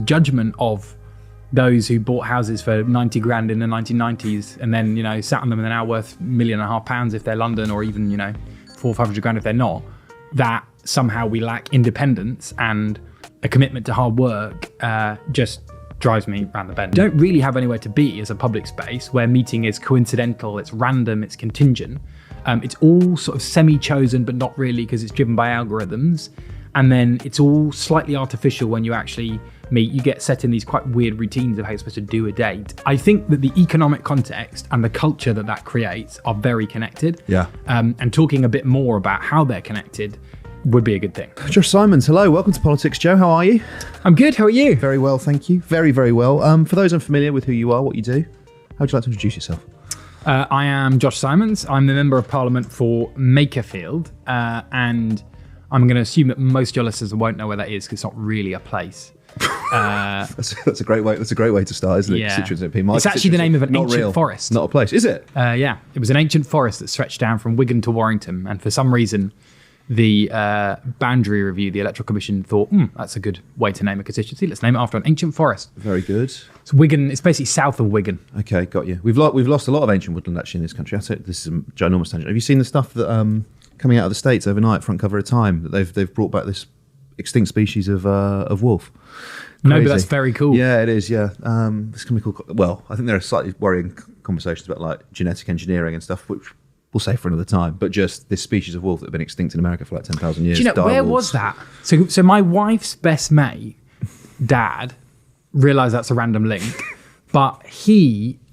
judgment of those who bought houses for 90 grand in the 1990s and then, sat on them and they're now worth £1.5 million if they're London, or even, 400 or 500 grand if they're not, that somehow we lack independence and a commitment to hard work just drives me around the bend. You don't really have anywhere to be as a public space where meeting is coincidental, it's random, it's contingent. It's all sort of semi-chosen, but not really, because it's driven by algorithms. And then it's all slightly artificial when you actually meet. You get set in these quite weird routines of how you're supposed to do a date. I think that the economic context and the culture that creates are very connected. Yeah. And talking a bit more about how they're connected would be a good thing. Josh Simons, hello. Welcome to Politics, Joe. How are you? I'm good. How are you? Very well, thank you. Very, very well. For those unfamiliar with who you are, what you do, how would you like to introduce yourself? I am Josh Simons. I'm the Member of Parliament for Makerfield, and I'm going to assume that most of your listeners won't know where that is because it's not really a place. That's a great way. That's a great way to start, isn't it? Yeah. It's actually the name of an ancient forest. Not a place, is it? Yeah, it was an ancient forest that stretched down from Wigan to Warrington, and for some reason, the Boundary Review, the Electoral Commission, thought that's a good way to name a constituency. Let's name it after an ancient forest. Very good. It's Wigan. It's basically south of Wigan. Okay, got you. We've lost a lot of ancient woodland actually in this country. This is a ginormous tangent. Have you seen the stuff that coming out of the States overnight, front cover of Time, that they've brought back this extinct species of wolf? Crazy. No, but that's very cool. Yeah, it is. Yeah, this can be called. Well, I think there are slightly worrying conversations about like genetic engineering and stuff, which we'll say for another time. But just this species of wolf that have been extinct in America for like 10,000 years. Do you know where was that? So my wife's best mate, dad, realised that's a random link, but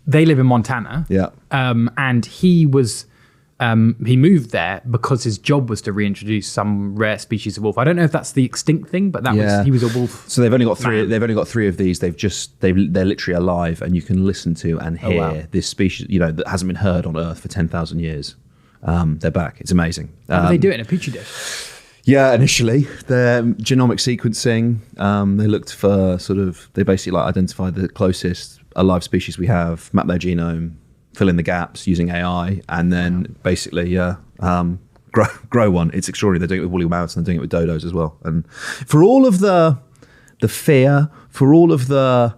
they live in Montana. Yeah. And he moved there because his job was to reintroduce some rare species of wolf. I don't know if that's the extinct thing, but he was a wolf. So they've only got three. They've only got three of these. They're literally alive, and you can listen to and hear this species. That hasn't been heard on Earth for 10,000 years. They're back. It's amazing. How do they do it in a petri dish? Yeah, initially their genomic sequencing. They looked for they basically identified the closest alive species we have, map their genome, fill in the gaps using AI, and then basically grow one. It's extraordinary. They're doing it with woolly mammoths and they're doing it with dodos as well. And for all of the fear, for all of the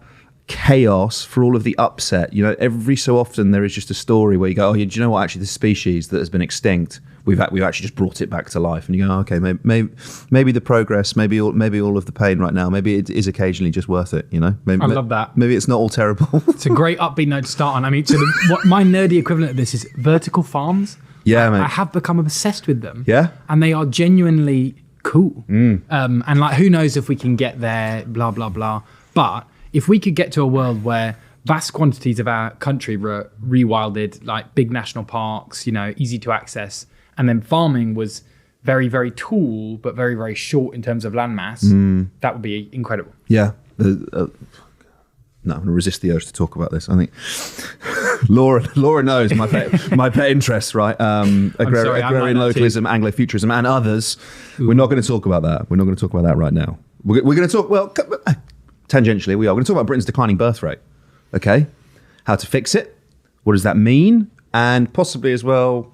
chaos, for all of the upset, every so often there is just a story where you go, oh, do you know what? Actually, this species that has been extinct, we've actually just brought it back to life. And you go, oh, okay, maybe the progress, maybe all of the pain right now, maybe it is occasionally just worth it. Maybe, I love that. Maybe it's not all terrible. It's a great upbeat note to start on. I mean, what my nerdy equivalent of this is vertical farms. Yeah, mate. I have become obsessed with them. Yeah, and they are genuinely cool. And like, who knows if we can get there? Blah blah blah. But if we could get to a world where vast quantities of our country were rewilded, like big national parks, easy to access, and then farming was very, very tall, but very, very short in terms of landmass, that would be incredible. Yeah. No, I'm going to resist the urge to talk about this. I think Laura knows my pet interests, right? Agrarian localism, Anglo-futurism, and others. Ooh. We're not going to talk about that. We're not going to talk about that right now. We're going to talk, tangentially, we are going to talk about Britain's declining birth rate. Okay? How to fix it? What does that mean? And possibly as well,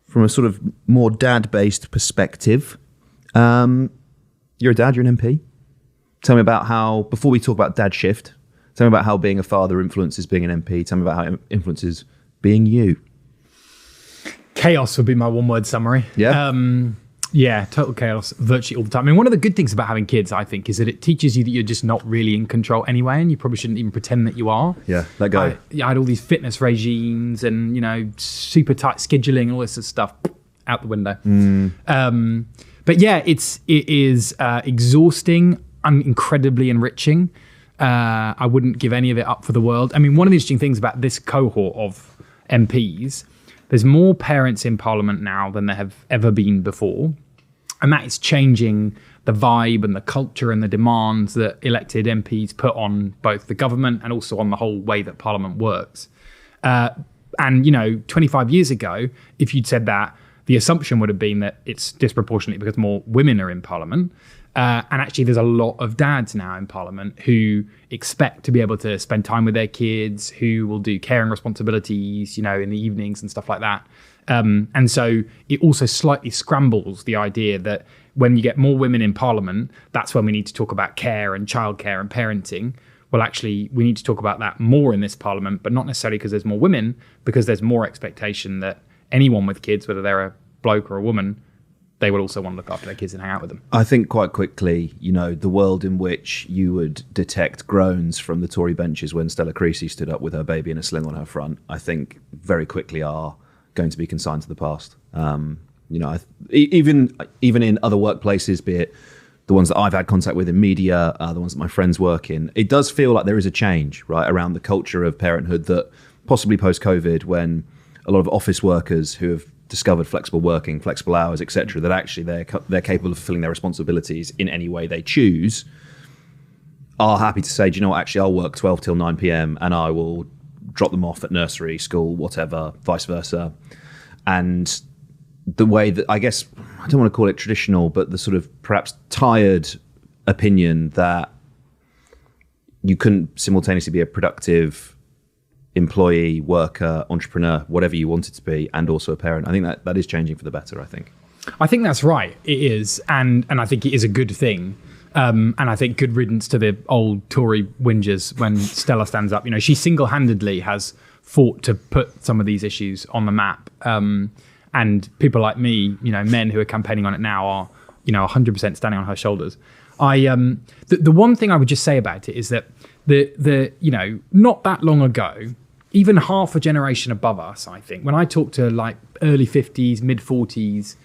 from a sort of more dad-based perspective, you're a dad, you're an MP. Tell me about how, before we talk about dad shift, tell me about how being a father influences being an MP. Tell me about how it influences being you. Chaos would be my one-word summary. Yeah? Yeah, total chaos virtually all the time. I mean, one of the good things about having kids, I think, is that it teaches you that you're just not really in control anyway, and you probably shouldn't even pretend that you are. Yeah, let go. I had all these fitness regimes and, super tight scheduling, all this sort of stuff out the window. But yeah, it is exhausting and incredibly enriching. I wouldn't give any of it up for the world. I mean, one of the interesting things about this cohort of MPs, there's more parents in Parliament now than there have ever been before. And that is changing the vibe and the culture and the demands that elected MPs put on both the government and also on the whole way that Parliament works. And 25 years ago, if you'd said that, the assumption would have been that it's disproportionately because more women are in Parliament. And actually, there's a lot of dads now in Parliament who expect to be able to spend time with their kids, who will do caring responsibilities, in the evenings and stuff like that. And so it also slightly scrambles the idea that when you get more women in Parliament, that's when we need to talk about care and childcare and parenting. Well, actually, we need to talk about that more in this Parliament, but not necessarily because there's more women, because there's more expectation that anyone with kids, whether they're a bloke or a woman, they will also want to look after their kids and hang out with them. I think quite quickly, the world in which you would detect groans from the Tory benches when Stella Creasy stood up with her baby in a sling on her front, I think very quickly are going to be consigned to the past. Even in other workplaces, be it the ones that I've had contact with in media, the ones that my friends work in, it does feel like there is a change, right, around the culture of parenthood that possibly post-COVID, when a lot of office workers who have discovered flexible working, flexible hours, etc., that actually they're capable of fulfilling their responsibilities in any way they choose, are happy to say, do you know what, actually I'll work 12 till 9 p.m. and I will drop them off at nursery, school, whatever, vice versa. And the way that, I guess, I don't want to call it traditional, but the sort of perhaps tired opinion that you couldn't simultaneously be a productive employee, worker, entrepreneur, whatever you want it to be, and also a parent. I think that is changing for the better, I think. I think that's right. It is. And I think it is a good thing. And I think good riddance to the old Tory whingers when Stella stands up. She single-handedly has fought to put some of these issues on the map. And people like me, men who are campaigning on it now are, 100% standing on her shoulders. The one thing I would just say about it is that not that long ago, even half a generation above us, I think, when I talk to like early 50s, mid 40s,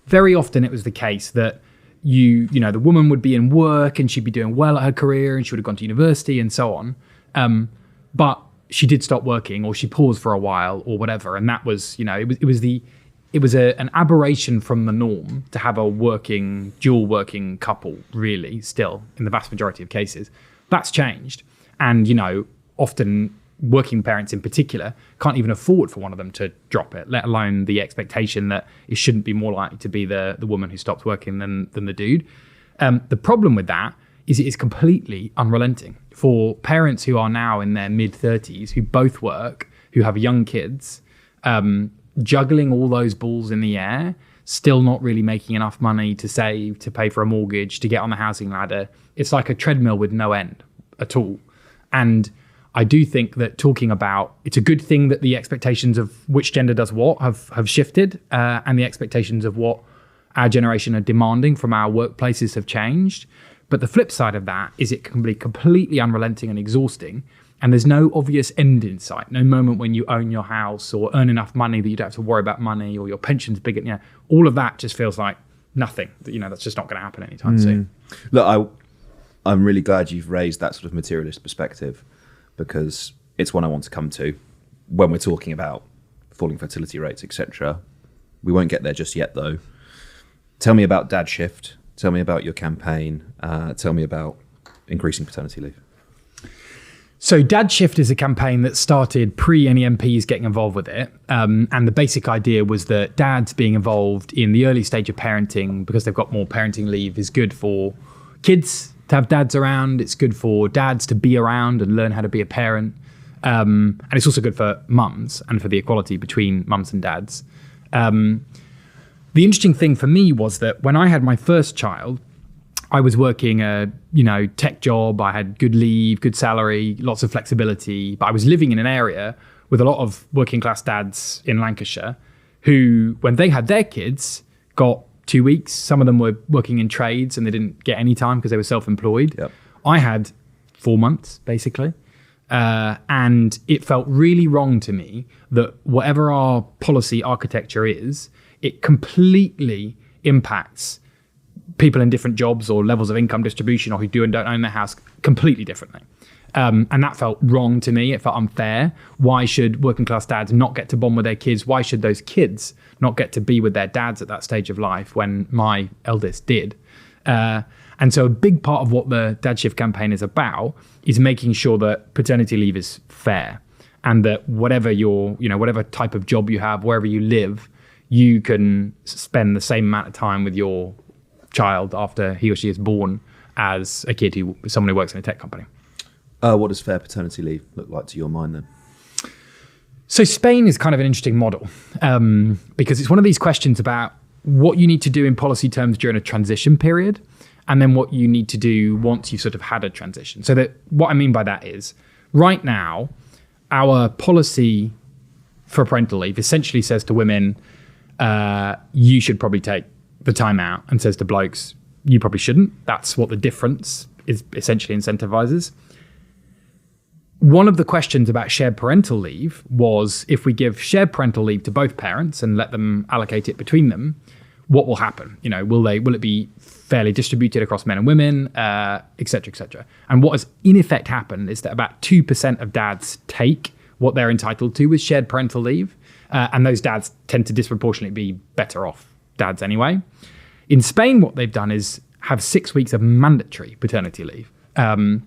very often it was the case that the woman would be in work and she'd be doing well at her career and she would have gone to university and so on. But she did stop working, or she paused for a while or whatever. And that was, it was an aberration from the norm to have a dual working couple, really, still, in the vast majority of cases. That's changed. And, often working parents in particular can't even afford for one of them to drop it, let alone the expectation that it shouldn't be more likely to be the woman who stops working than the dude. The problem with that is it is completely unrelenting. For parents who are now in their mid-30s, who both work, who have young kids, juggling all those balls in the air, still not really making enough money to save, to pay for a mortgage, to get on the housing ladder. It's like a treadmill with no end at all. And I do think that talking about, it's a good thing that the expectations of which gender does what have shifted, and the expectations of what our generation are demanding from our workplaces have changed. But the flip side of that is it can be completely unrelenting and exhausting. And there's no obvious end in sight, no moment when you own your house or earn enough money that you don't have to worry about money, or your pension's big. All of that just feels like nothing. That's just not going to happen anytime soon. Look, I'm really glad you've raised that sort of materialist perspective, because it's one I want to come to when we're talking about falling fertility rates, etc. We won't get there just yet, though. Tell me about Dad Shift. Tell me about your campaign. Tell me about increasing paternity leave. So Dad Shift is a campaign that started pre any MPs getting involved with it. And the basic idea was that dads being involved in the early stage of parenting, because they've got more parenting leave, is good for kids to have dads around. It's good for dads to be around and learn how to be a parent. And it's also good for mums and for the equality between mums and dads. The interesting thing for me was that when I had my first child, I was working a tech job. I had good leave, good salary, lots of flexibility. But I was living in an area with a lot of working class dads in Lancashire who, when they had their kids, got 2 weeks. Some of them were working in trades and they didn't get any time because they were self-employed. Yep. I had 4 months, basically. And it felt really wrong to me that whatever our policy architecture is, it completely impacts people in different jobs or levels of income distribution, or who do and don't own their house, completely differently. And that felt wrong to me. It felt unfair. Why should working class dads not get to bond with their kids? Why should those kids not get to be with their dads at that stage of life when my eldest did? And so a big part of what the Dad Shift campaign is about is making sure that paternity leave is fair, and that whatever whatever type of job you have, wherever you live, you can spend the same amount of time with your child after he or she is born as a kid someone who works in a tech company. What does fair paternity leave look like to your mind then? So Spain is kind of an interesting model because it's one of these questions about what you need to do in policy terms during a transition period and then what you need to do once you've sort of had a transition. So that what I mean by that is right now, our policy for parental leave essentially says to women, you should probably take the time out, and says to blokes, you probably shouldn't. That's what the difference is essentially incentivizes. One of the questions about shared parental leave was if we give shared parental leave to both parents and let them allocate it between them, what will happen? You know, will it be fairly distributed across men and women, et cetera, et cetera? And what has in effect happened is that about 2% of dads take what they're entitled to with shared parental leave. And those dads tend to disproportionately be better off dads anyway. In Spain, what they've done is have 6 weeks of mandatory paternity leave. And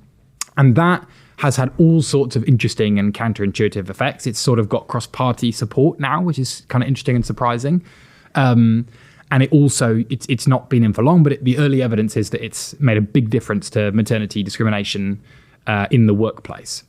that has had all sorts of interesting and counterintuitive effects. It's sort of got cross-party support now, which is kind of interesting and surprising. And it also, it's not been in for long, but the early evidence is that it's made a big difference to maternity discrimination in the workplace.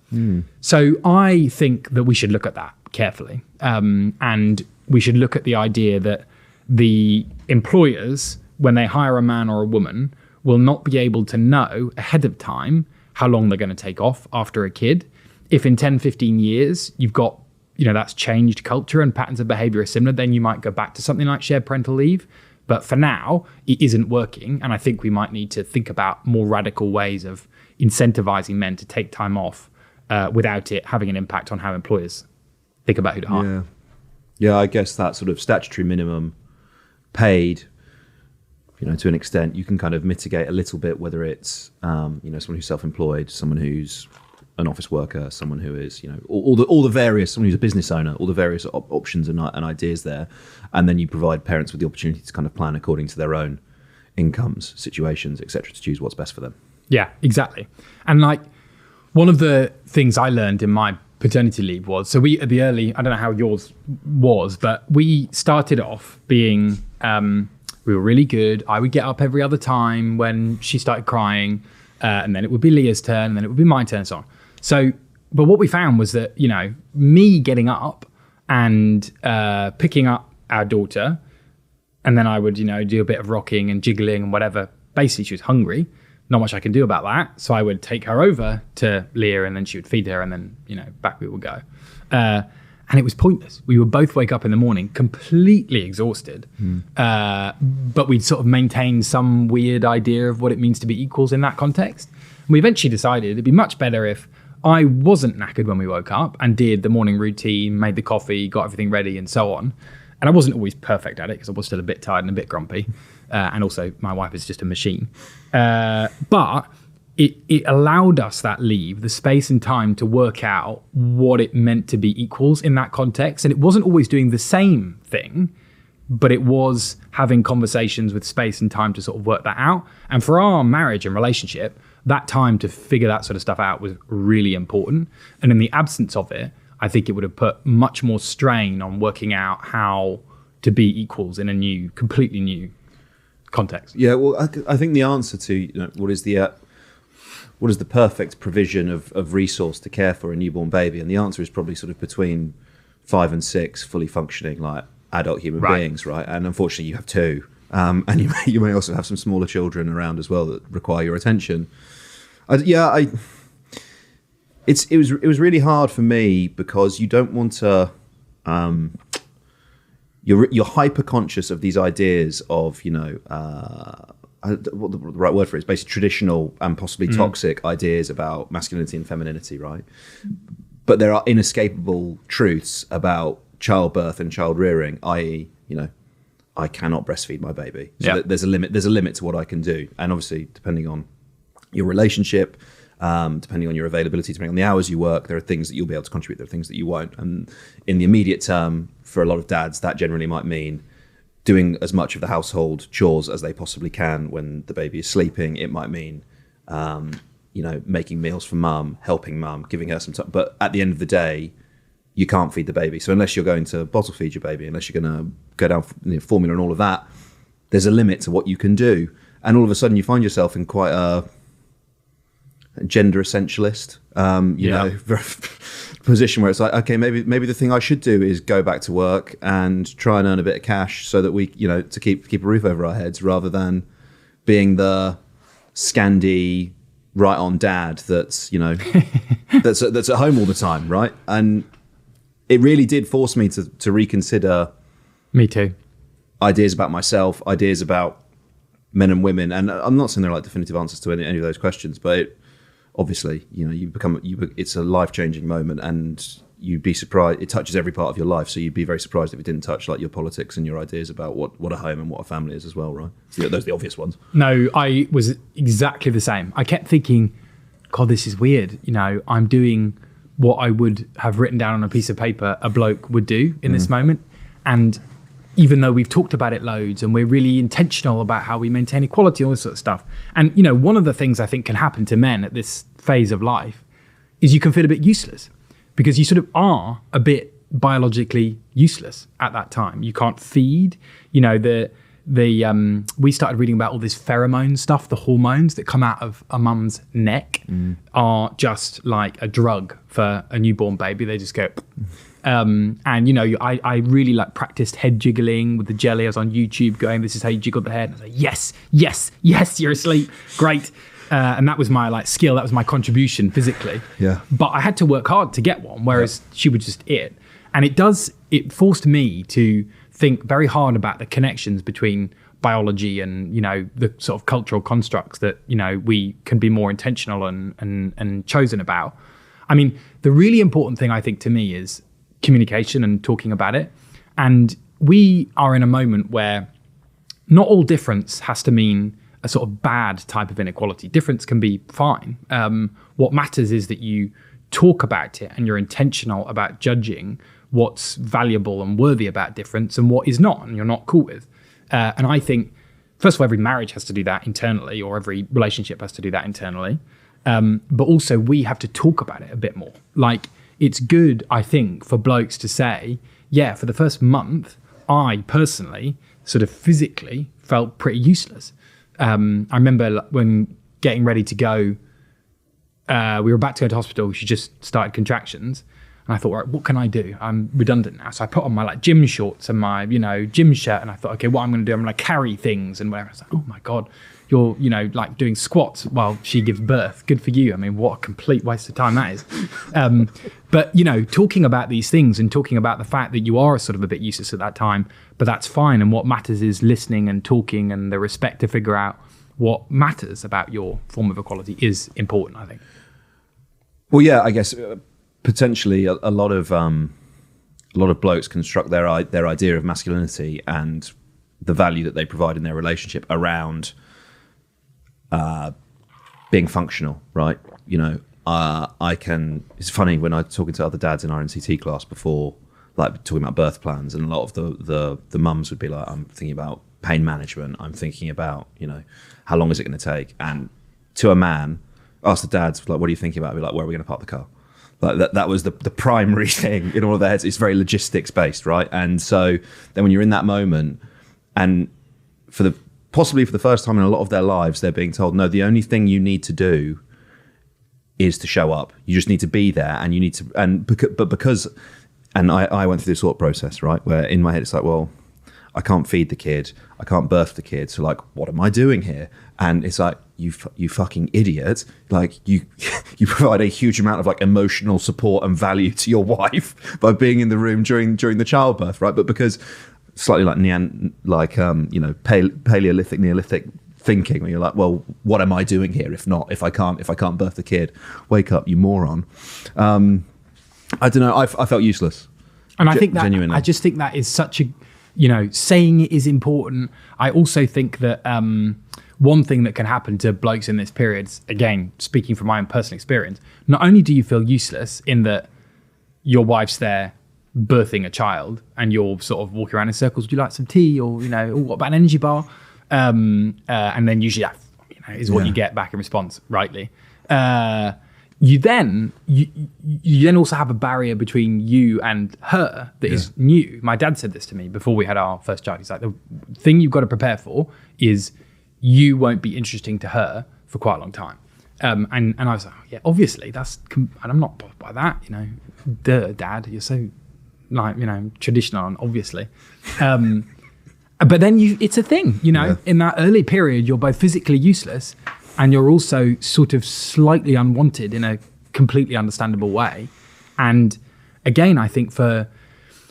So I think that we should look at that carefully. And we should look at the idea that the employers, when they hire a man or a woman, will not be able to know ahead of time how long they're going to take off after a kid. If in 10, 15 years, you've got, that's changed culture and patterns of behavior are similar, then you might go back to something like shared parental leave. But for now, it isn't working. And I think we might need to think about more radical ways of incentivizing men to take time off without it having an impact on how employers think about who to hire. Yeah, I guess that sort of statutory minimum paid, to an extent, you can kind of mitigate a little bit, whether it's, someone who's self-employed, someone who's an office worker, someone who is, all the various, someone who's a business owner, all the various options and ideas there. And then you provide parents with the opportunity to kind of plan according to their own incomes, situations, et cetera, to choose what's best for them. Yeah, exactly. And one of the things I learned in my paternity leave was, so we, at the early, I don't know how yours was, but we started off being, we were really good. I would get up every other time when she started crying, and then it would be Leah's turn, and then it would be my turn, and so on. So, but what we found was that, me getting up and picking up our daughter, and then I would, do a bit of rocking and jiggling and whatever. Basically, she was hungry. Not much I can do about that. So I would take her over to Leah, and then she would feed her, and then, back we would go. And it was pointless. We would both wake up in the morning completely exhausted, but we'd sort of maintain some weird idea of what it means to be equals in that context. And we eventually decided it'd be much better if I wasn't knackered when we woke up and did the morning routine, made the coffee, got everything ready and so on. And I wasn't always perfect at it because I was still a bit tired and a bit grumpy. And also my wife is just a machine. But it allowed us that leave, the space and time to work out what it meant to be equals in that context. And it wasn't always doing the same thing, but it was having conversations with space and time to sort of work that out. And for our marriage and relationship, that time to figure that sort of stuff out was really important. And in the absence of it, I think it would have put much more strain on working out how to be equals in a completely new context. Yeah, well, I think the answer to what is the perfect provision of resource to care for a newborn baby, and the answer is probably sort of between 5 and 6 fully functioning like adult human beings, right? And unfortunately, you have 2, and you may also have some smaller children around as well that require your attention. It was really hard for me because you don't want to. You're hyper conscious of these ideas of what the right word for it is, basically traditional and possibly toxic ideas about masculinity and femininity, right? But there are inescapable truths about childbirth and child rearing, i.e., I cannot breastfeed my baby. So there's a limit to what I can do. And obviously, depending on your relationship, depending on your availability, depending on the hours you work, there are things that you'll be able to contribute, there are things that you won't. And in the immediate term, for a lot of dads, that generally might mean doing as much of the household chores as they possibly can when the baby is sleeping. It might mean, making meals for mum, helping mum, giving her some time. But at the end of the day, you can't feed the baby. So unless you're going to bottle feed your baby, unless you're going to go down formula and all of that, there's a limit to what you can do. and all of a sudden you find yourself in quite a gender essentialist, position where it's like, okay, maybe the thing I should do is go back to work and try and earn a bit of cash so that we, to keep a roof over our heads, rather than being the Scandi right on dad that's that's at home all the time, right? And it really did force me to reconsider. Me too. Ideas about myself, ideas about men and women, and I'm not saying there are like definitive answers to any of those questions, but obviously, it's a life-changing moment, and you'd be surprised. It touches every part of your life, so you'd be very surprised if it didn't touch like your politics and your ideas about what a home and what a family is as well, right? So those are the obvious ones. No, I was exactly the same. I kept thinking, God, this is weird. I'm doing what I would have written down on a piece of paper a bloke would do in this moment. And even though we've talked about it loads and we're really intentional about how we maintain equality, all this sort of stuff. And, one of the things I think can happen to men at this phase of life is you can feel a bit useless, because you sort of are a bit biologically useless at that time. You can't feed, we started reading about all this pheromone stuff. The hormones that come out of a mum's neck are just like a drug for a newborn baby. They just go... I really practiced head jiggling with the jelly. I was on YouTube going, this is how you jiggle the head. And I was like, yes, you're asleep. Great. And that was my skill. That was my contribution physically. Yeah. But I had to work hard to get one, whereas she would just eat. And it forced me to think very hard about the connections between biology and, the sort of cultural constructs that, we can be more intentional and chosen about. I mean, the really important thing I think to me is communication and talking about it. And we are in a moment where not all difference has to mean a sort of bad type of inequality. Difference can be fine. What matters is that you talk about it and you're intentional about judging what's valuable and worthy about difference and what is not, and you're not cool with. And I think, first of all, every marriage has to do that internally, or every relationship has to do that internally. But also we have to talk about it a bit more. It's good, I think, for blokes to say, yeah, for the first month, I personally sort of physically felt pretty useless. I remember when getting ready to go, we were about to go to hospital. She just started contractions. And I thought, right, what can I do? I'm redundant now. So I put on my gym shorts and my, gym shirt. And I thought, okay, what I'm going to do, I'm going to carry things and whatever. I was like, oh my God, you're, doing squats while she gives birth. Good for you. I mean, what a complete waste of time that is. But, talking about these things and talking about the fact that you are sort of a bit useless at that time, but that's fine. And what matters is listening and talking, and the respect to figure out what matters about your form of equality is important, I think. Well, yeah, I guess potentially a lot of blokes construct their idea of masculinity and the value that they provide in their relationship around being functional, right? It's funny when I was talking to other dads in our NCT class before, talking about birth plans, and a lot of the mums would be like, I'm thinking about pain management, I'm thinking about, how long is it going to take? And to a man, ask the dads, what are you thinking about? I'd be like, where are we going to park the car? That was the primary thing in all of their heads. It's very logistics based, right? And so then when you're in that moment, and possibly for the first time in a lot of their lives, they're being told, no, the only thing you need to do is to show up. You just need to be there, and you need to, I went through this thought process, right? Where in my head, it's like, well, I can't feed the kid, I can't birth the kid. So what am I doing here? And it's like, you fucking idiot. You provide a huge amount of emotional support and value to your wife by being in the room during the childbirth, right? But because slightly Paleolithic, Neolithic thinking, where you're like, well, what am I doing here if I can't birth the kid? Wake up, you moron. I don't know. I felt useless. And I think that genuinely. I just think that is such a, saying it is important. I also think that one thing that can happen to blokes in this period, again, speaking from my own personal experience, not only do you feel useless in that your wife's there birthing a child and you're sort of walking around in circles, would you like some tea, or what about an energy bar, and then usually that is what you get back in response, rightly. You then also have a barrier between you and her that is new. My dad said this to me before we had our first child. He's like, the thing you've got to prepare for is you won't be interesting to her for quite a long time. And I was like, yeah, obviously and I'm not bothered by that, you know, duh, Dad, you're so like, you know, traditional and obviously. But then it's a thing, you know, in that early period, you're both physically useless and you're also sort of slightly unwanted in a completely understandable way. And again, I think for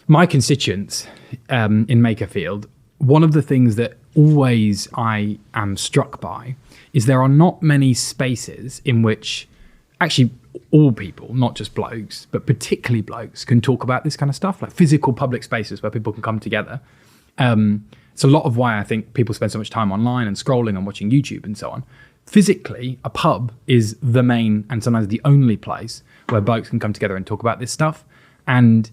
my constituents in Makerfield, one of the things that always I am struck by is there are not many spaces in which actually all people, not just blokes, but particularly blokes, can talk about this kind of stuff, like physical public spaces where people can come together. It's a lot of why I think people spend so much time online and scrolling and watching YouTube and so on. Physically, a pub is the main and sometimes the only place where blokes can come together and talk about this stuff. And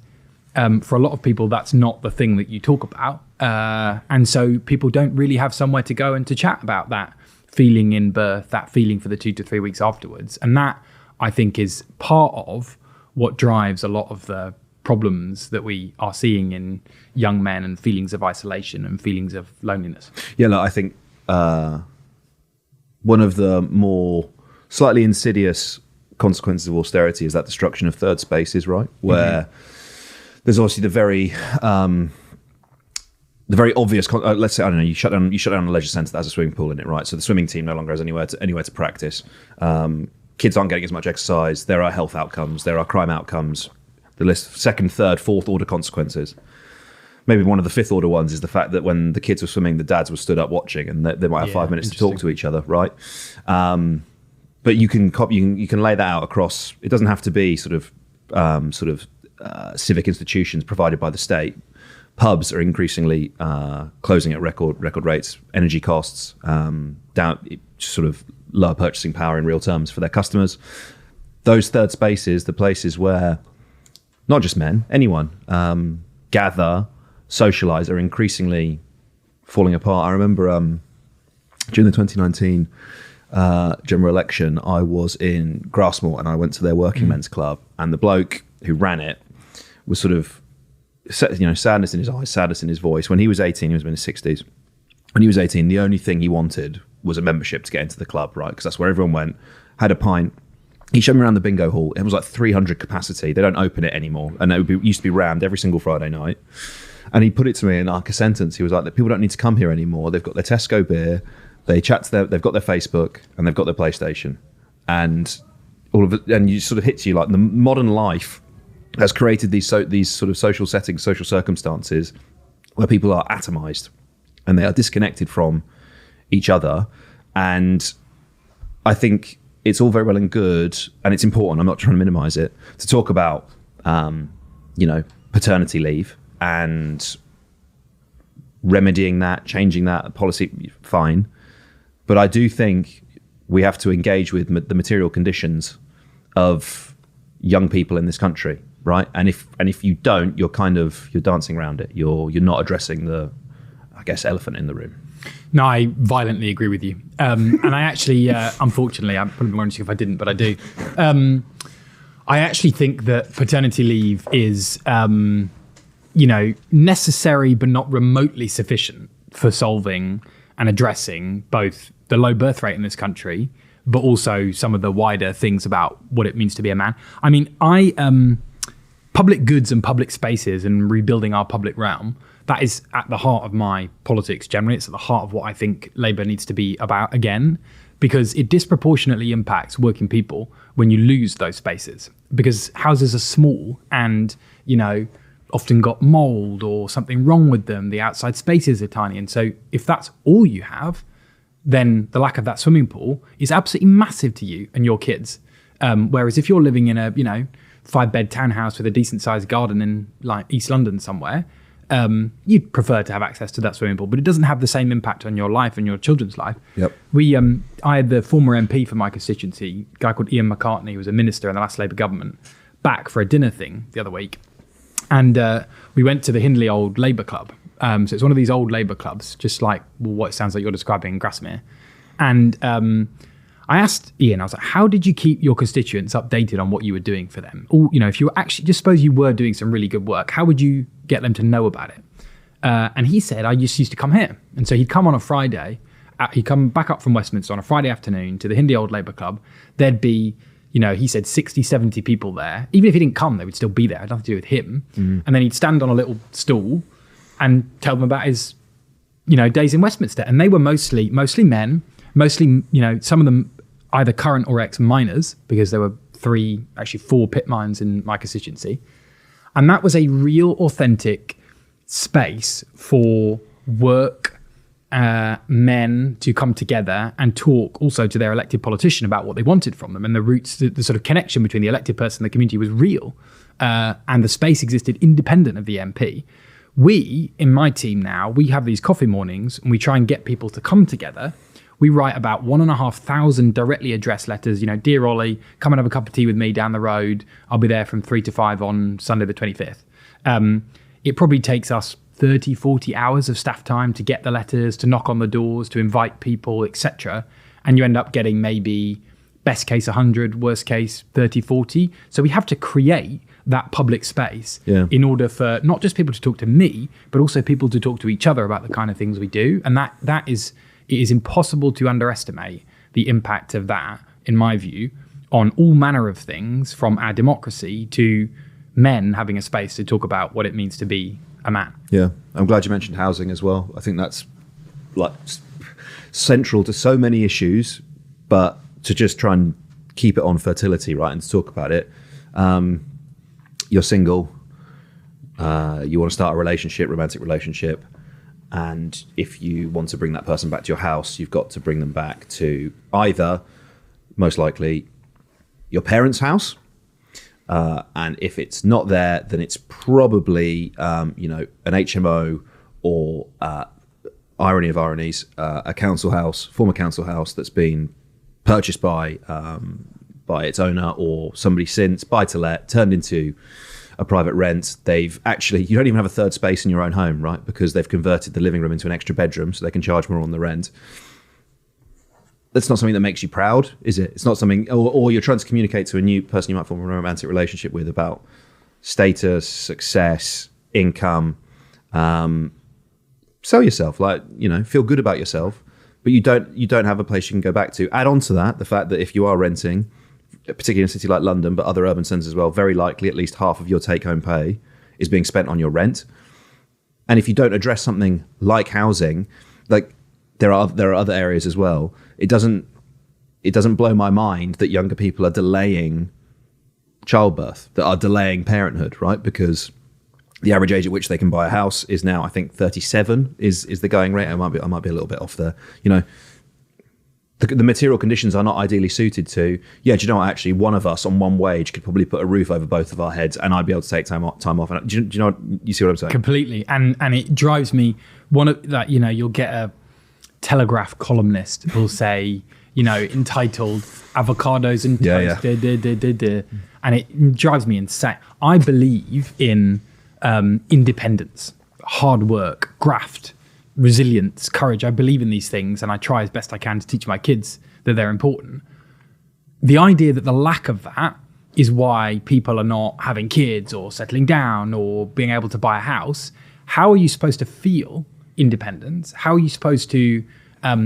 for a lot of people, that's not the thing that you talk about. And so people don't really have somewhere to go and to chat about that feeling in birth, that feeling for the 2 to 3 weeks afterwards. And that, I think, is part of what drives a lot of the problems that we are seeing in young men and feelings of isolation and feelings of loneliness. Yeah, look, I think one of the more slightly insidious consequences of austerity is that destruction of third spaces, right? Where there's obviously the very obvious. Let's say, I don't know, you shut down a leisure centre that has a swimming pool in it, right? So the swimming team no longer has anywhere to practice. Kids aren't getting as much exercise. There are health outcomes. There are crime outcomes. The list, second, third, fourth order consequences. Maybe one of the fifth order ones is the fact that when the kids were swimming, the dads were stood up watching, and they might have 5 minutes to talk to each other, right? But you can lay that out across. It doesn't have to be sort of civic institutions provided by the state. Pubs are increasingly closing at record rates. Energy costs down, sort of lower purchasing power in real terms for their customers. Those third spaces, the places where not just men, anyone gather, socialize, are increasingly falling apart. I remember during the 2019 general election, I was in Grassmore and I went to their working men's club, and the bloke who ran it was sort of, you know, sadness in his eyes, sadness in his voice. When he was 18, he was in his 60s. When he was 18, the only thing he wanted was a membership to get into the club, right? Because that's where everyone went, had a pint. He showed me around the bingo hall. It was like 300 capacity. They don't open it anymore. And it used to be rammed every single Friday night. And he put it to me in like a sentence. He was like, people don't need to come here anymore. They've got their Tesco beer. They chat to they've got their Facebook, and they've got their PlayStation. And all of it, and you sort of hits you like the modern life has created these sort of social settings, social circumstances where people are atomized and they are disconnected from each other. And I think it's all very well and good, and it's important, I'm not trying to minimize it, to talk about, paternity leave and remedying that, changing that policy, fine. But I do think we have to engage with the material conditions of young people in this country, right? And if you don't, you're dancing around it. You're not addressing the, I guess, elephant in the room. No, I violently agree with you. And I actually, unfortunately, I'm probably more interested if I didn't, but I do. I actually think that paternity leave is, necessary but not remotely sufficient for solving and addressing both the low birth rate in this country, but also some of the wider things about what it means to be a man. I mean, public goods and public spaces and rebuilding our public realm, that is at the heart of my politics generally. It's at the heart of what I think Labour needs to be about again, because it disproportionately impacts working people when you lose those spaces. Because houses are small and, often got mould or something wrong with them. The outside spaces are tiny. And so if that's all you have, then the lack of that swimming pool is absolutely massive to you and your kids. Whereas if you're living in a, 5-bed townhouse with a decent sized garden in like East London somewhere, you'd prefer to have access to that swimming pool, but it doesn't have the same impact on your life and your children's life. Yep. I had the former MP for my constituency, a guy called Ian McCartney, who was a minister in the last Labour government, back for a dinner thing the other week. And we went to the Hindley Old Labour Club. So it's one of these old Labour clubs, just like what it sounds like you're describing in Grasmere. And I asked Ian, I was like, how did you keep your constituents updated on what you were doing for them? Or, if you were actually, just suppose you were doing some really good work, how would you get them to know about it? And he said, I just used to come here. And so he'd come on a Friday he'd come back up from Westminster on a Friday afternoon to the Hindi Old Labour Club. There'd be, he said 60, 70 people there. Even if he didn't come, they would still be there. It had nothing to do with him. And then he'd stand on a little stool and tell them about his, days in Westminster. And they were mostly men, mostly, some of them either current or ex-miners, because there were 4 pit mines in my constituency. And that was a real authentic space for work men to come together and talk also to their elected politician about what they wanted from them. And the roots, the sort of connection between the elected person and the community was real. And the space existed independent of the MP. We, in my team now, we have these coffee mornings and we try and get people to come together. We write about 1,500 directly addressed letters. Dear Ollie, come and have a cup of tea with me down the road. I'll be there from 3 to 5 on Sunday the 25th. It probably takes us 30, 40 hours of staff time to get the letters, to knock on the doors, to invite people, etc. And you end up getting maybe best case 100, worst case 30, 40. So we have to create that public space in order for not just people to talk to me, but also people to talk to each other about the kind of things we do. And it is impossible to underestimate the impact of that, in my view, on all manner of things, from our democracy to men having a space to talk about what it means to be a man. Yeah, I'm glad you mentioned housing as well. I think that's central to so many issues, but to just try and keep it on fertility, right, and to talk about it. You're single, you want to start a relationship, romantic relationship, and if you want to bring that person back to your house, you've got to bring them back to either, most likely, your parents' house, and if it's not there, then it's probably an HMO or irony of ironies, a council house, former council house that's been purchased by its owner or somebody since, buy to let, turned into a private rent. You don't even have a third space in your own home, right? Because they've converted the living room into an extra bedroom so they can charge more on the rent. That's not something that makes you proud, is it? It's not something, or you're trying to communicate to a new person you might form a romantic relationship with about status, success, income. Sell yourself, feel good about yourself, but you don't have a place you can go back to. Add on to that the fact that if you are renting, particularly in a city like London, but other urban centres as well, very likely at least half of your take-home pay is being spent on your rent. And if you don't address something like housing, there are other areas as well. It doesn't blow my mind that younger people are delaying childbirth, that are delaying parenthood, right? Because the average age at which they can buy a house is now, I think, 37 is the going rate. I might be a little bit off there. The material conditions are not ideally suited to, do you know what, actually, one of us on one wage could probably put a roof over both of our heads and I'd be able to take time off. And do you know, you see what I'm saying? Completely. And it drives me, you'll get a Telegraph columnist who'll say, entitled Avocados and Toast, and it drives me insane. I believe in independence, hard work, graft, resilience, courage. I believe in these things and I try as best I can to teach my kids that they're important. The idea that the lack of that is why people are not having kids or settling down or being able to buy a house. How are you supposed to feel independence? How are you supposed to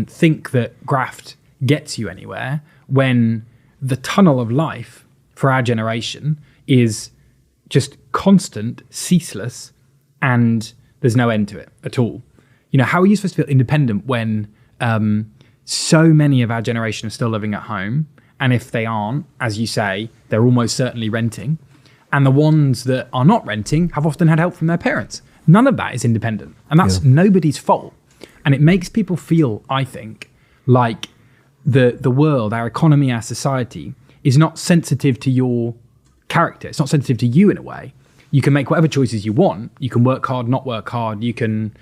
think that graft gets you anywhere when the tunnel of life for our generation is just constant, ceaseless, and there's no end to it at all? How are you supposed to feel independent when so many of our generation are still living at home? And if they aren't, as you say, they're almost certainly renting. And the ones that are not renting have often had help from their parents. None of that is independent. And that's nobody's fault. And it makes people feel, I think, like the world, our economy, our society is not sensitive to your character. It's not sensitive to you in a way. You can make whatever choices you want. You can work hard, not work hard. You can,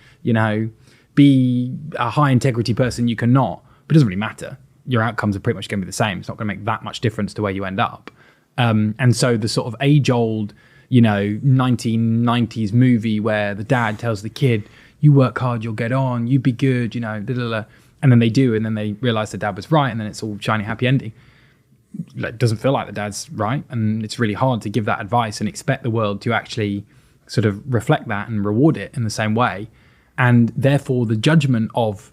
be a high integrity person. You can not. But it doesn't really matter. Your outcomes are pretty much going to be the same. It's not going to make that much difference to where you end up. And so the sort of age-old, 1990s movie where the dad tells the kid, you work hard, you'll get on, you be good, and then they do, and then they realize the dad was right, and then it's all shiny, happy ending. It doesn't feel like the dad's right, and it's really hard to give that advice and expect the world to actually sort of reflect that and reward it in the same way. And therefore, the judgment of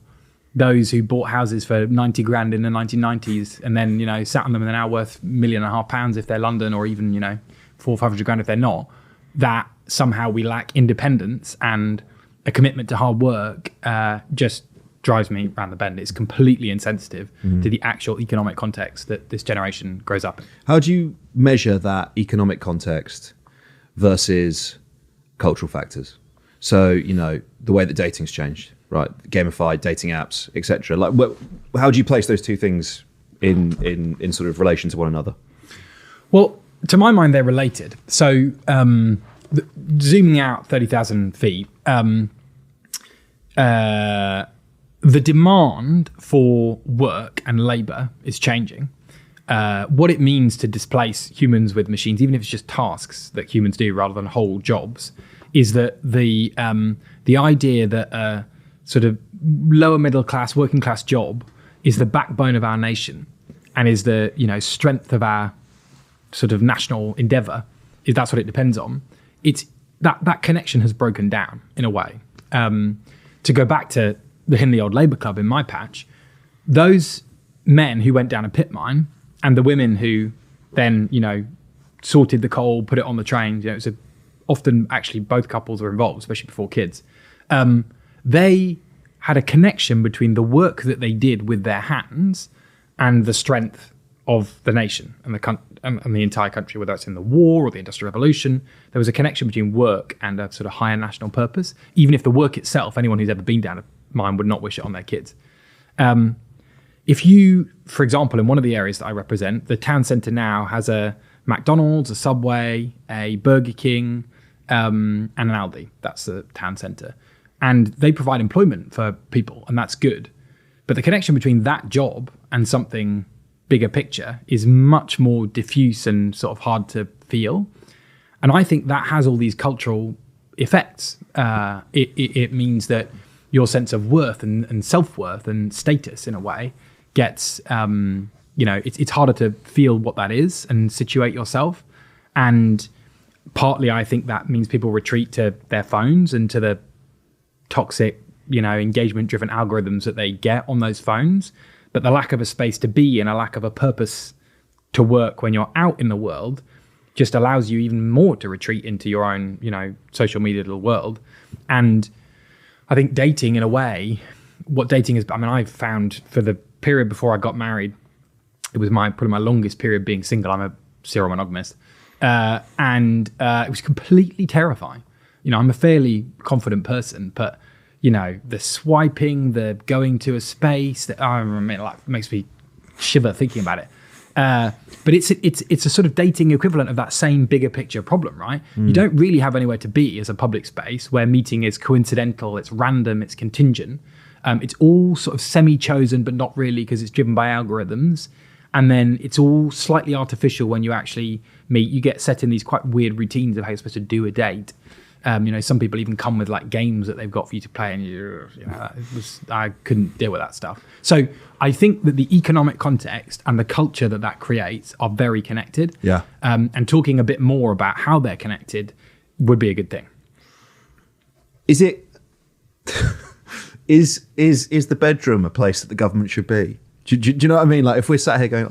those who bought houses for 90 grand in the 1990s and then, sat on them and they're now worth £1.5 million if they're London, or even, 400 or 500 grand if they're not, that somehow we lack independence and a commitment to hard work just drives me around the bend. It's completely insensitive to the actual economic context that this generation grows up in. How do you measure that economic context versus cultural factors? So, the way that dating's changed, right? Gamified dating apps, etc. How do you place those two things in sort of relation to one another? Well, to my mind, they're related. So, zooming out 30,000 feet, the demand for work and labour is changing. What it means to displace humans with machines, even if it's just tasks that humans do rather than whole jobs, is that the idea that a sort of lower middle class, working class job is the backbone of our nation and is the strength of our sort of national endeavour, is that's what it depends on. It's that connection has broken down in a way. To go back to the Hindley Old Labour Club in my patch, those men who went down a pit mine and the women who then, sorted the coal, put it on the trains, it's often actually both couples were involved, especially before kids. They had a connection between the work that they did with their hands and the strength of the nation and the entire country, whether it's in the war or the Industrial Revolution. There was a connection between work and a sort of higher national purpose, even if the work itself, anyone who's ever been down a mine would not wish it on their kids. If you, for example, in one of the areas that I represent, the town centre now has a McDonald's, a Subway, a Burger King, and an Aldi. That's the town centre. And they provide employment for people, and that's good. But the connection between that job and something bigger picture is much more diffuse and sort of hard to feel. And I think that has all these cultural effects. It means that your sense of worth and self-worth and status in a way gets, it's harder to feel what that is and situate yourself. And partly I think that means people retreat to their phones and to the toxic, engagement-driven algorithms that they get on those phones. But the lack of a space to be and a lack of a purpose to work when you're out in the world just allows you even more to retreat into your own, social media little world. And I think dating, in a way, what dating is, I've found for the period before I got married, it was probably my longest period being single. I'm a serial monogamist. And it was completely terrifying. I'm a fairly confident person, but, the swiping, the going to a space, makes me shiver thinking about it. But it's a sort of dating equivalent of that same bigger picture problem, right? You don't really have anywhere to be as a public space where meeting is coincidental, it's random, it's contingent. It's all sort of semi-chosen, but not really because it's driven by algorithms. And then it's all slightly artificial when you actually meet. You get set in these quite weird routines of how you're supposed to do a date. Some people even come with like games that they've got for you to play, and I couldn't deal with that stuff. So I think that the economic context and the culture that creates are very connected. Yeah. And talking a bit more about how they're connected would be a good thing. Is it? is the bedroom a place that the government should be? Do you know what I mean? Like if we're sat here going,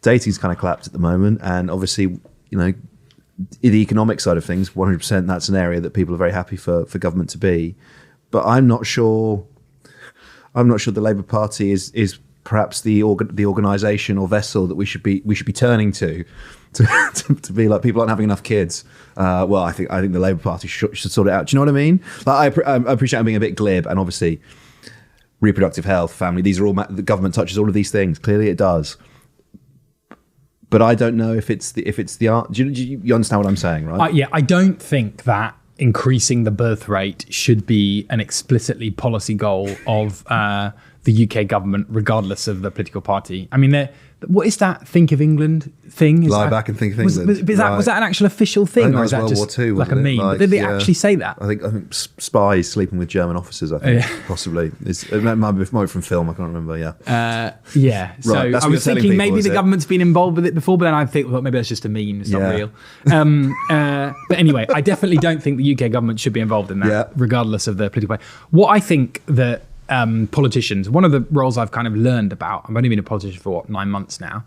dating's kind of collapsed at the moment, and obviously, the economic side of things, 100%, that's an area that people are very happy for government to be. But I'm not sure the Labour Party is perhaps the organisation or vessel that we should be turning to be like, people aren't having enough kids. I think the Labour Party should sort it out. Do you know what I mean? Like I appreciate I'm being a bit glib, and obviously reproductive health, family, these are all the government touches all of these things. Clearly, it does. But I don't know if it's the art. Do you understand what I'm saying, right? Yeah, I don't think that increasing the birth rate should be an explicitly policy goal of the UK government, regardless of the political party. What is that Think of England thing? Lie back and think of England. Was that an actual official thing, or is that just World War II, like a meme? Like, did they actually say that? I think spies sleeping with German officers. I think possibly it might be from film. I can't remember. Yeah. So I was thinking maybe the government's been involved with it before, but then I think, well, maybe that's just a meme. It's not real. But anyway, I definitely don't think the UK government should be involved in that, regardless of the political way. What I think that politicians, one of the roles I've kind of learned about, I've only been a politician for 9 months now.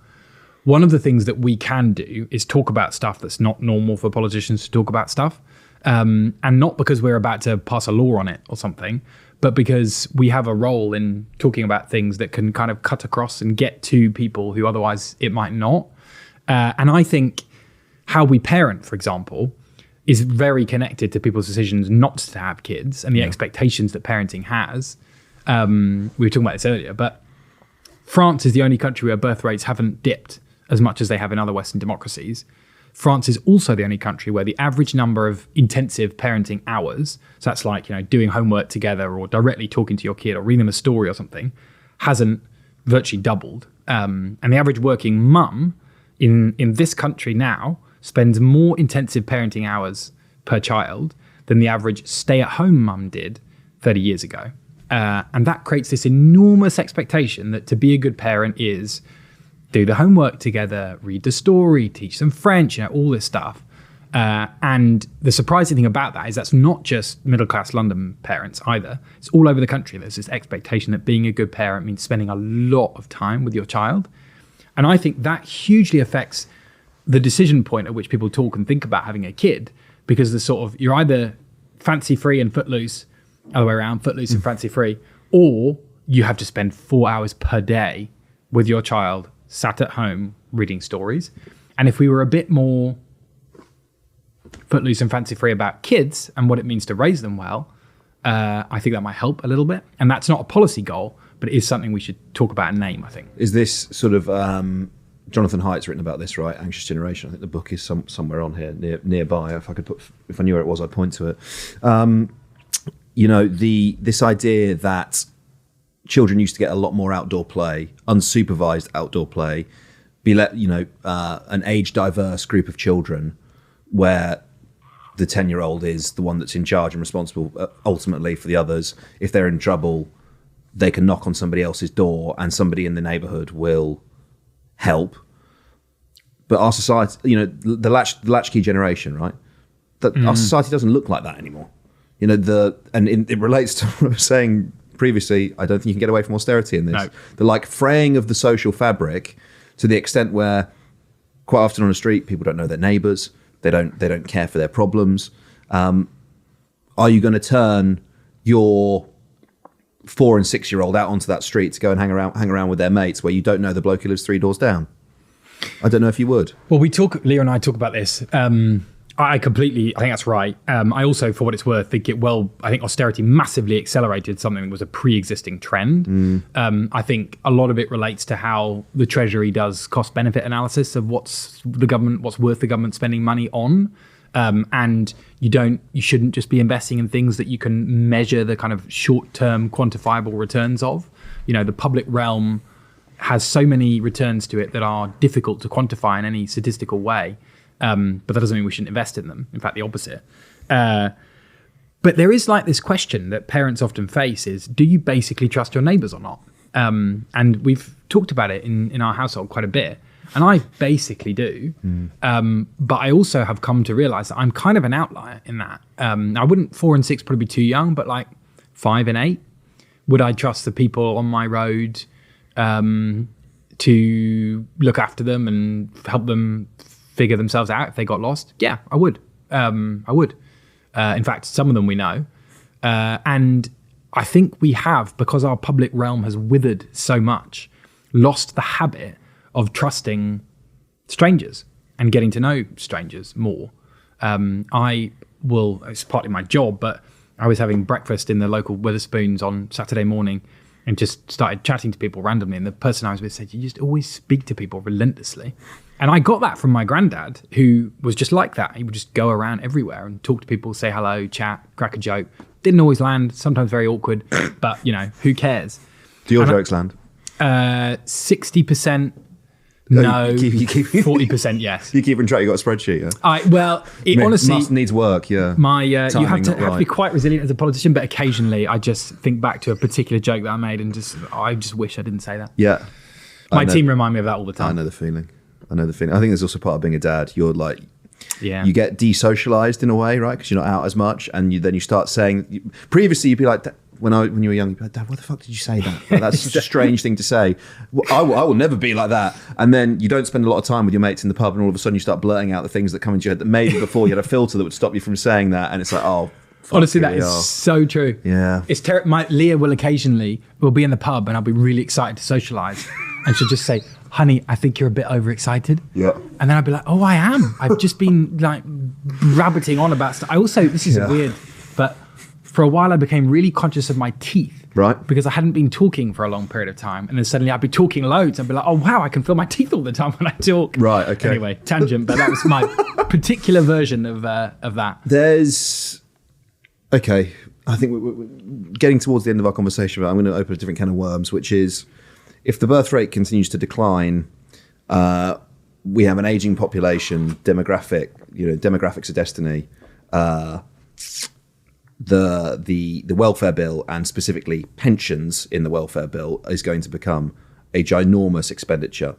One of the things that we can do is talk about stuff that's not normal for politicians to talk about stuff. And not because we're about to pass a law on it or something, but because we have a role in talking about things that can kind of cut across and get to people who otherwise it might not. And I think how we parent, for example, is very connected to people's decisions not to have kids and the expectations that parenting has. We were talking about this earlier, but France is the only country where birth rates haven't dipped as much as they have in other Western democracies. France is also the only country where the average number of intensive parenting hours, so that's like, doing homework together or directly talking to your kid or reading them a story or something, hasn't virtually doubled. And the average working mum in this country now spends more intensive parenting hours per child than the average stay-at-home mum did 30 years ago. And that creates this enormous expectation that to be a good parent is do the homework together, read the story, teach them French, all this stuff. And the surprising thing about that is that's not just middle-class London parents either. It's all over the country. There's this expectation that being a good parent means spending a lot of time with your child. And I think that hugely affects the decision point at which people talk and think about having a kid, because the sort of, you're either fancy-free and footloose, other way around, footloose and fancy-free, or you have to spend 4 hours per day with your child sat at home reading stories. And if we were a bit more footloose and fancy-free about kids and what it means to raise them well, I think that might help a little bit. And that's not a policy goal, but it is something we should talk about and name, I think. Is this sort of... Jonathan Haidt's written about this, right? Anxious Generation. I think the book is somewhere on here nearby. If I knew where it was, I'd point to it. This idea that children used to get a lot more outdoor play, unsupervised outdoor play, be let an age diverse group of children where the 10-year-old is the one that's in charge and responsible ultimately for the others. If they're in trouble, they can knock on somebody else's door and somebody in the neighborhood will help. But our society, the latchkey generation, right? Our society doesn't look like that anymore. It relates to what I was saying previously. I don't think you can get away from austerity in this. No. The fraying of the social fabric to the extent where quite often on the street people don't know their neighbours. They don't care for their problems. Are you going to turn your 4 and 6 year old out onto that street to go and hang around with their mates where you don't know the bloke who lives 3 doors down? I don't know if you would. Well, Leo and I talk about this. I think that's right. I also, for what it's worth, I think austerity massively accelerated something that was a pre-existing trend. I think a lot of it relates to how the Treasury does cost-benefit analysis of what's worth the government spending money on. And you shouldn't just be investing in things that you can measure the kind of short-term quantifiable returns of. The public realm has so many returns to it that are difficult to quantify in any statistical way. But that doesn't mean we shouldn't invest in them. In fact, the opposite. But there is this question that parents often face is, do you basically trust your neighbours or not? And we've talked about it in our household quite a bit. And I basically do. But I also have come to realise that I'm kind of an outlier in that. I wouldn't 4 and 6 probably be too young, but 5 and 8. Would I trust the people on my road to look after them and help them figure themselves out if they got lost? Yeah, I would. In fact, some of them we know. And I think we have, because our public realm has withered so much, lost the habit of trusting strangers and getting to know strangers more. It's partly my job, but I was having breakfast in the local Wetherspoons on Saturday morning and just started chatting to people randomly. And the person I was with said, you just always speak to people relentlessly. And I got that from my granddad, who was just like that. He would just go around everywhere and talk to people, say hello, chat, crack a joke. Didn't always land, sometimes very awkward, but who cares? Do your jokes land? 60% No, you keep 40% yes. You keep in track. You got a spreadsheet. Yeah? It honestly needs work. Yeah, you have to be quite resilient as a politician, but occasionally I just think back to a particular joke that I made and I just wish I didn't say that. Yeah, my team remind me of that all the time. I know the feeling. I think there's also part of being a dad. You're like, yeah, you get desocialized in a way, right? Because you're not out as much, and then you start saying. Previously, you'd be like. When you were young, you'd be like, Dad, why the fuck did you say that? Like, that's such a strange thing to say. Well, I will never be like that. And then you don't spend a lot of time with your mates in the pub, and all of a sudden you start blurting out the things that come into your head that maybe before you had a filter that would stop you from saying that. And it's like, oh, fuck, honestly, that is so true. Yeah. It's Leah will occasionally, we'll be in the pub and I'll be really excited to socialize. And she'll just say, honey, I think you're a bit overexcited. Yeah. And then I'll be like, oh, I am. I've just been like rabbiting on about stuff. I also, this is weird, but for a while I became really conscious of my teeth. Right. Because I hadn't been talking for a long period of time. And then suddenly I'd be talking loads. I'd be like, oh, wow, I can feel my teeth all the time when I talk. Right, okay. Anyway, tangent, but that was my particular version of that. Okay, I think we're getting towards the end of our conversation, but I'm going to open a different can of worms, which is if the birth rate continues to decline, we have an aging population, demographics are destiny, the welfare bill and specifically pensions in the welfare bill is going to become a ginormous expenditure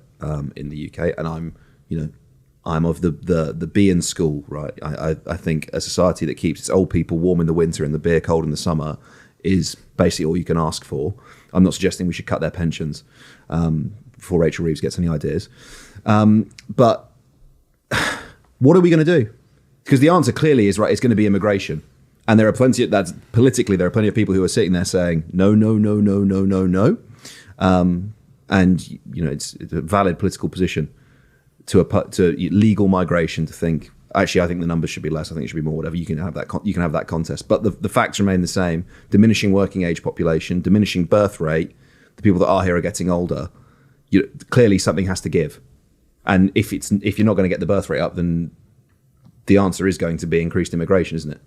in the UK, and I'm of the Bean school, right? I think a society that keeps its old people warm in the winter and the beer cold in the summer is basically all you can ask for. I'm not suggesting we should cut their pensions before Rachel Reeves gets any ideas, but what are we going to do? Because the answer clearly is right. It's going to be immigration. And there are plenty of people who are sitting there saying, no. And, it's a valid political position to legal migration to think, actually, I think the numbers should be less. I think it should be more, whatever. You can have that contest. But the facts remain the same. Diminishing working age population, diminishing birth rate. The people that are here are getting older. Clearly something has to give. And if you're not going to get the birth rate up, then the answer is going to be increased immigration, isn't it?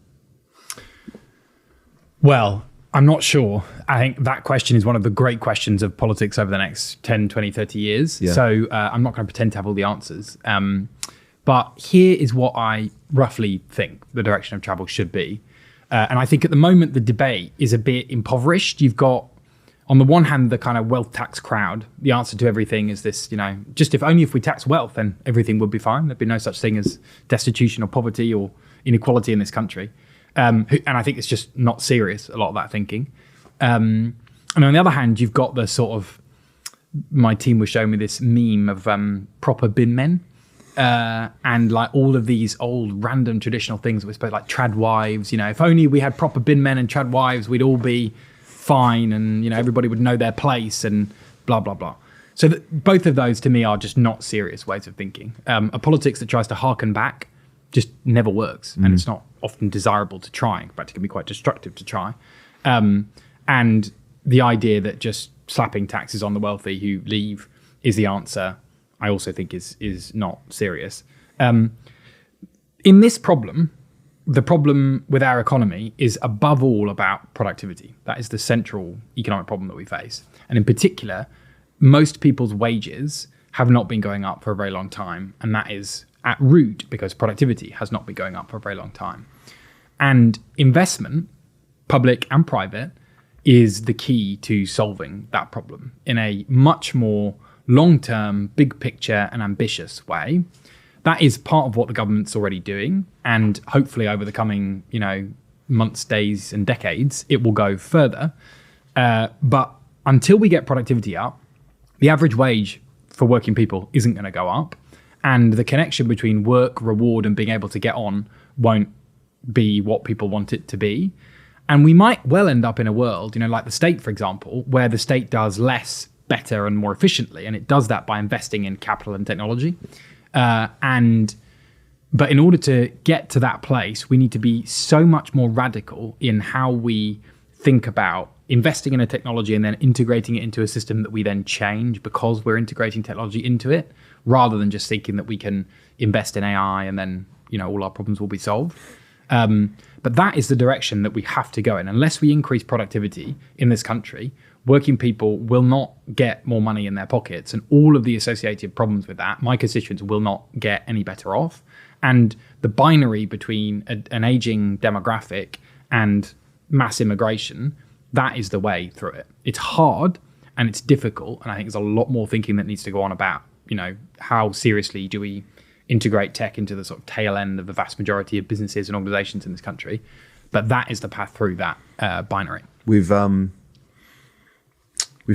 Well, I'm not sure. I think that question is one of the great questions of politics over the next 10, 20, 30 years. Yeah. So I'm not going to pretend to have all the answers. But here is what I roughly think the direction of travel should be. And I think at the moment, the debate is a bit impoverished. You've got, on the one hand, the kind of wealth tax crowd. The answer to everything is this, just if we tax wealth, then everything would be fine. There'd be no such thing as destitution or poverty or inequality in this country. And I think it's just not serious, a lot of that thinking. And on the other hand, you've got the sort of, my team was showing me this meme of proper bin men and like all of these old random traditional things that we're supposed like trad wives. If only we had proper bin men and trad wives, we'd all be fine and, everybody would know their place and blah, blah, blah. So both of those to me are just not serious ways of thinking. A politics that tries to harken back just never works, and it's not often desirable to try. In fact, it can be quite destructive to try. And the idea that just slapping taxes on the wealthy who leave is the answer, I also think is not serious. In this problem, the problem with our economy is above all about productivity. That is the central economic problem that we face. And in particular, most people's wages have not been going up for a very long time, and that is at root because productivity has not been going up for a very long time. And investment, public and private, is the key to solving that problem in a much more long-term, big picture and ambitious way. That is part of what the government's already doing. And hopefully over the coming, months, days and decades, it will go further. But until we get productivity up, the average wage for working people isn't going to go up. And the connection between work, reward, and being able to get on won't be what people want it to be. And we might well end up in a world, like the state, for example, where the state does less, better, and more efficiently. And it does that by investing in capital and technology. But in order to get to that place, we need to be so much more radical in how we think about investing in a technology and then integrating it into a system that we then change because we're integrating technology into it, rather than just thinking that we can invest in AI and then, all our problems will be solved. But that is the direction that we have to go in. Unless we increase productivity in this country, working people will not get more money in their pockets, and all of the associated problems with that, my constituents will not get any better off. And the binary between an aging demographic and mass immigration, that is the way through it. It's hard and it's difficult, and I think there's a lot more thinking that needs to go on about, how seriously do we integrate tech into the sort of tail end of the vast majority of businesses and organizations in this country. But that is the path through that binary. We've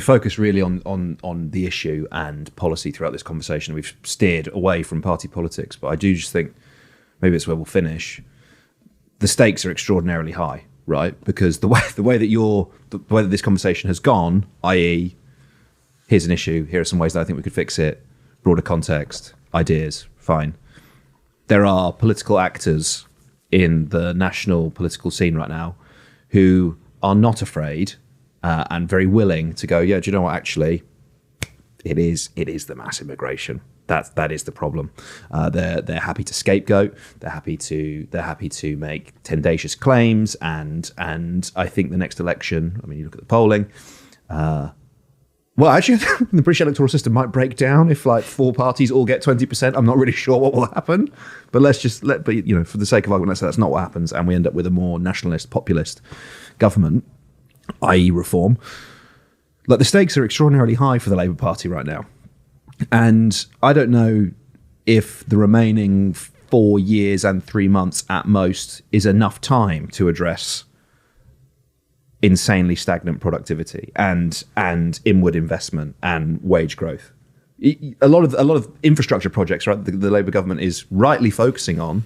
focused really on the issue and policy throughout this conversation. We've steered away from party politics, but I do just think maybe it's where we'll finish. The stakes are extraordinarily high, right? Because the way that this conversation has gone, i.e., here's an issue, here are some ways that I think we could fix it, broader context, ideas, fine. There are political actors in the national political scene right now who are not afraid and very willing to go, yeah, do you know what, actually, it is the mass immigration. That is the problem. They're happy to scapegoat. They're happy to make tendacious claims. And I think the next election, I mean, you look at the polling. Well, actually, the British electoral system might break down if like 4 parties all get 20%. I'm not really sure what will happen, but let's just for the sake of argument, let's say that's not what happens, and we end up with a more nationalist, populist government, i.e. reform. Like, the stakes are extraordinarily high for the Labour Party right now. And I don't know if the remaining 4 years and 3 months at most is enough time to address insanely stagnant productivity and inward investment and wage growth. A lot of infrastructure projects, right, the Labour government is rightly focusing on.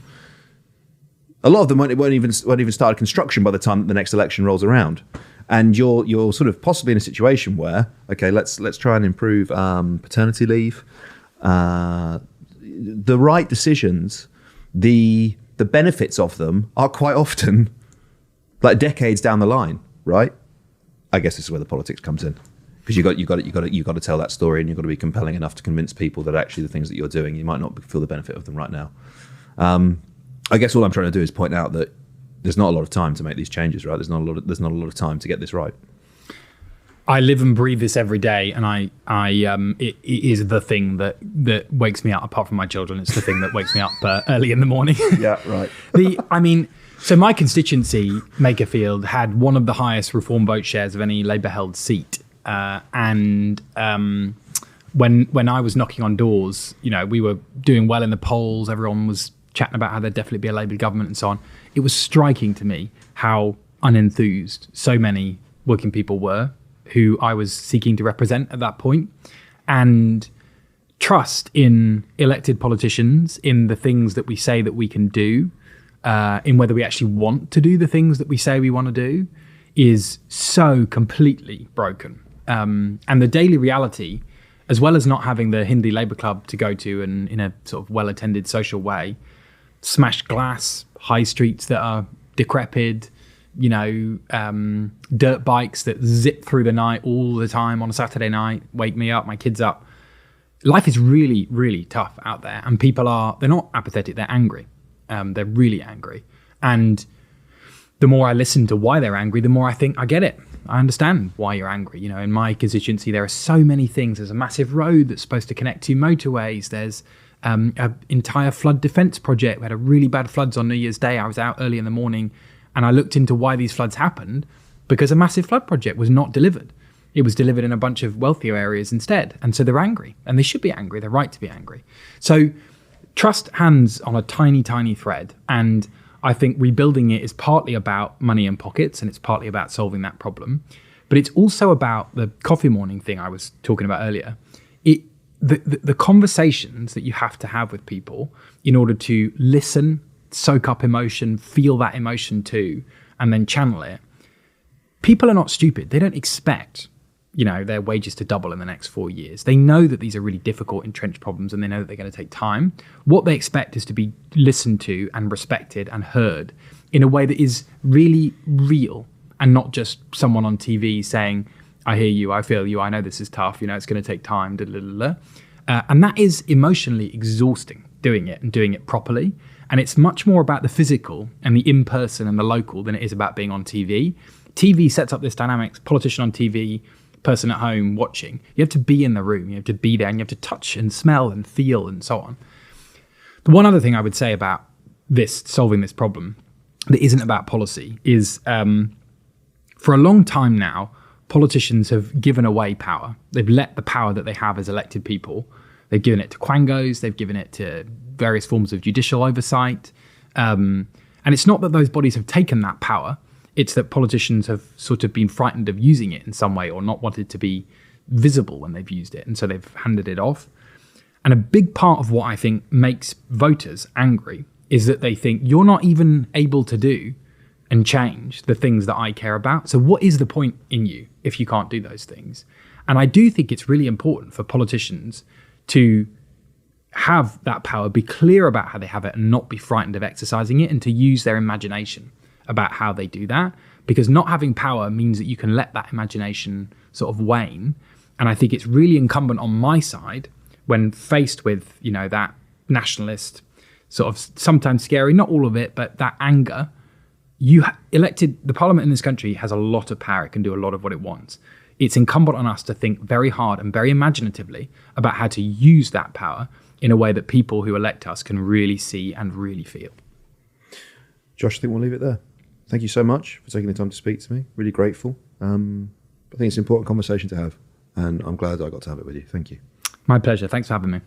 A lot of them won't even start construction by the time the next election rolls around. And you're sort of possibly in a situation where, okay, let's try and improve paternity leave. The right decisions, the benefits of them are quite often like decades down the line, right? I guess this is where the politics comes in, because you got to tell that story, and you've got to be compelling enough to convince people that actually the things that you're doing, you might not feel the benefit of them right now. I guess all I'm trying to do is point out that there's not a lot of time to make these changes, right? There's not a lot of time to get this right. I live and breathe this every day, and it is the thing that wakes me up. Apart from my children, it's the thing that wakes me up early in the morning. Yeah, right. So my constituency, Makerfield, had one of the highest reform vote shares of any Labour-held seat, and when I was knocking on doors, we were doing well in the polls. Everyone was chatting about how there'd definitely be a Labour government and so on. It was striking to me how unenthused so many working people were who I was seeking to represent at that point. And trust in elected politicians, in the things that we say that we can do, in whether we actually want to do the things that we say we want to do, is so completely broken. And the daily reality, as well as not having the Hindley Labour Club to go to and in a sort of well-attended social way, smashed glass, high streets that are decrepit, dirt bikes that zip through the night all the time on a Saturday night, wake me up, my kids up. Life is really, really tough out there, and people they're not apathetic, they're angry. They're really angry. And the more I listen to why they're angry, the more I think, I get it. I understand why you're angry. In my constituency, there are so many things. There's a massive road that's supposed to connect 2 motorways. There's an entire flood defence project. We had a really bad floods on New Year's Day. I was out early in the morning and I looked into why these floods happened, because a massive flood project was not delivered. It was delivered in a bunch of wealthier areas instead. And so they're angry, and they should be angry. They're right to be angry. So trust hangs on a tiny, tiny thread. And I think rebuilding it is partly about money in pockets, and it's partly about solving that problem. But it's also about the coffee morning thing I was talking about earlier. The conversations that you have to have with people in order to listen, soak up emotion, feel that emotion too, and then channel it. People are not stupid. They don't expect, their wages to double in the next 4 years. They know that these are really difficult, entrenched problems, and they know that they're going to take time. What they expect is to be listened to and respected and heard in a way that is really real, and not just someone on TV saying, I hear you, I feel you, I know this is tough, it's going to take time, and that is emotionally exhausting, doing it and doing it properly. And it's much more about the physical and the in-person and the local than it is about being on TV. TV sets up this dynamics, politician on TV, person at home watching. You have to be in the room. You have to be there, and you have to touch and smell and feel and so on. The one other thing I would say about solving this problem that isn't about policy is for a long time now, politicians have given away power. They've let the power that they have as elected people, they've given it to quangos, they've given it to various forms of judicial oversight. And it's not that those bodies have taken that power, it's that politicians have sort of been frightened of using it in some way or not wanted to be visible when they've used it. And so they've handed it off. And a big part of what I think makes voters angry is that they think you're not even able to do and change the things that I care about. So what is the point in you if you can't do those things? And I do think it's really important for politicians to have that power, be clear about how they have it and not be frightened of exercising it, and to use their imagination about how they do that. Because not having power means that you can let that imagination sort of wane. And I think it's really incumbent on my side when faced with, that nationalist sort of sometimes scary, not all of it, but that anger. The parliament in this country has a lot of power. It can do a lot of what it wants. It's incumbent on us to think very hard and very imaginatively about how to use that power in a way that people who elect us can really see and really feel. Josh, I think we'll leave it there. Thank you so much for taking the time to speak to me. Really grateful. I think it's an important conversation to have, and I'm glad I got to have it with you. Thank you. My pleasure. Thanks for having me.